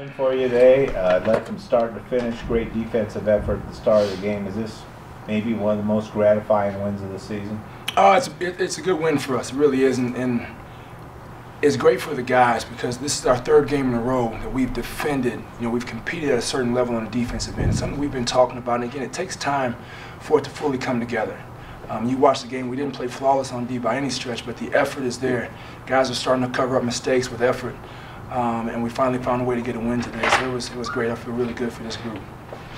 win for you today. Led from start to finish. Great defensive effort at the start of the game. Is this maybe one of the most gratifying wins of the season? It's a good win for us. It really is, and it's great for the guys because this is our third game in a row that we've defended. You know, we've competed at a certain level on the defensive end. It's something we've been talking about, and again, it takes time for it to fully come together. You watch the game, we didn't play flawless on D by any stretch, but the effort is there. Guys are starting to cover up mistakes with effort, and we finally found a way to get a win today. So it was great. I feel really good for this group.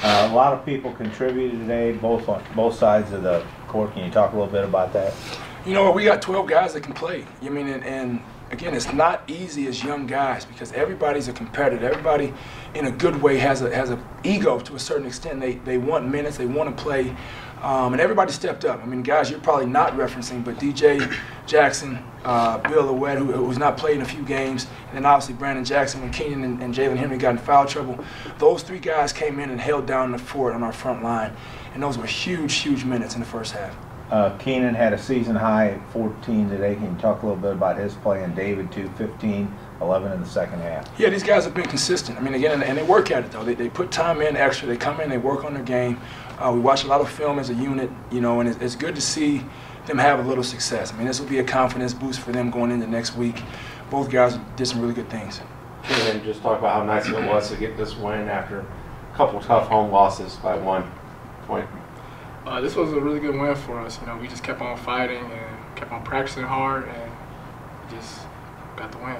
A lot of people contributed today, both sides of the court. Can you talk a little bit about that? You know, we got 12 guys that can play. I mean, and again, it's not easy as young guys because everybody's a competitor. Everybody, in a good way, has a ego to a certain extent. They want minutes. They want to play. And everybody stepped up. I mean, guys, you're probably not referencing, but DJ Jackson, Bill Lewett, who's not played in a few games, and then obviously Brandon Jackson when Keenan and Jalen Henry got in foul trouble. Those three guys came in and held down the fort on our front line, and those were huge, huge minutes in the first half. Keenan had a season high 14 today. Can you talk a little bit about his play? And David, too, 15, 11 in the second half. Yeah, these guys have been consistent. I mean, again, and they work at it, though. They put time in extra. They come in, they work on their game. We watch a lot of film as a unit, you know, and it's good to see them have a little success. I mean, this will be a confidence boost for them going into next week. Both guys did some really good things. And just talk about how nice it was to get this win after a couple tough home losses by 1 point. This was a really good win for us. You know, we just kept on fighting and kept on practicing hard, and just got the win.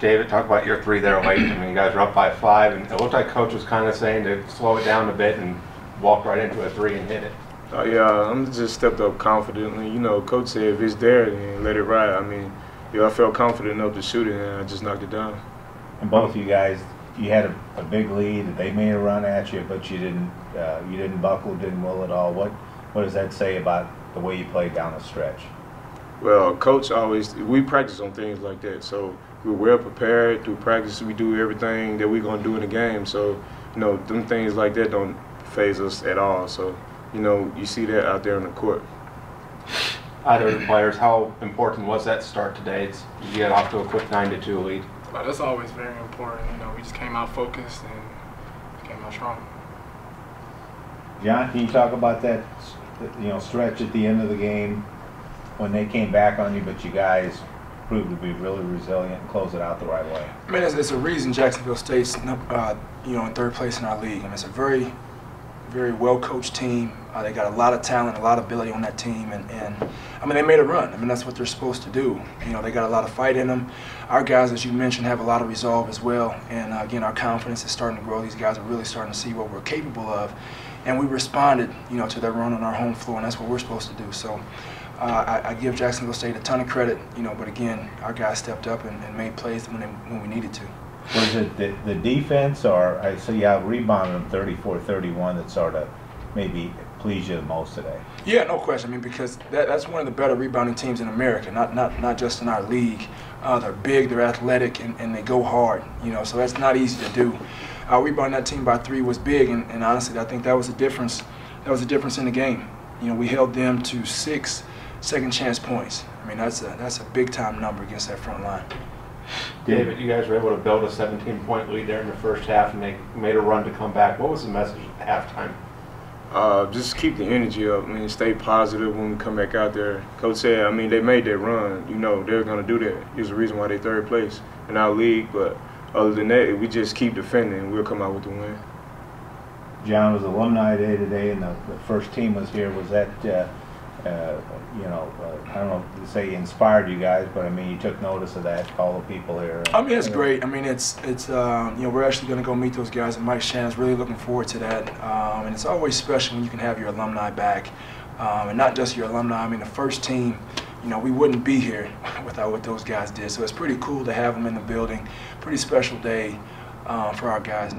David, talk about your three there late. I mean, you guys were up by 5, and it looked like Coach was kind of saying to slow it down a bit and walk right into a 3 and hit it. Yeah, I'm just stepped up confidently. You know, Coach said if it's there, then let it ride. I mean, I felt confident enough to shoot it, and I just knocked it down. And both of you guys, you had a big lead. They made a run at you, but you didn't buckle, didn't will at all. What does that say about the way you played down the stretch? Well, Coach we practice on things like that, so we're well prepared through practice. We do everything that we're gonna do in the game. So, you know, them things like that don't faze us at all. So, you know, you see that out there on the court. Either of the players, how important was that start today? You get off to a quick 9-2 lead. Well, that's always very important. You know, we just came out focused and came out strong. John, can you talk about that, you know, stretch at the end of the game when they came back on you, but you guys proved to be really resilient and close it out the right way? I mean, it's a reason Jacksonville State's you know, in third place in our league. I mean, it's a very, very well-coached team. They got a lot of talent, a lot of ability on that team, and I mean, they made a run. I mean, that's what they're supposed to do. You know, they got a lot of fight in them. Our guys, as you mentioned, have a lot of resolve as well, and again, our confidence is starting to grow. These guys are really starting to see what we're capable of, and we responded, you know, to their run on our home floor, and that's what we're supposed to do. So I give Jacksonville State a ton of credit, you know, but again, our guys stepped up and made plays when we needed to. Was it the defense, or I see you out rebounded them 34-31 that sort of maybe pleased you the most today? Yeah, no question. I mean, because that's one of the better rebounding teams in America, not just in our league. They're big, they're athletic, and they go hard. You know, so that's not easy to do. Our rebounding that team by 3 was big, and honestly, I think that was a difference. That was a difference in the game. You know, we held them to 6 second chance points. I mean, that's a big time number against that front line. David, you guys were able to build a 17-point lead there in the first half and made a run to come back. What was the message at halftime? Just keep the energy up. I mean, stay positive when we come back out there. Coach said, I mean, they made that run. You know, they're going to do that. There's a reason why they're third place in our league. But other than that, we just keep defending and we'll come out with the win. John, was Alumni Day today, and the first team was here. Was that, you know, I don't know to say inspired you guys, but I mean, you took notice of that, all the people here. I mean, it's great. I mean, it's you know, we're actually going to go meet those guys, and Mike Shannon's really looking forward to that. And it's always special when you can have your alumni back, and not just your alumni. I mean, the first team, you know, we wouldn't be here without what those guys did. So it's pretty cool to have them in the building. Pretty special day for our guys.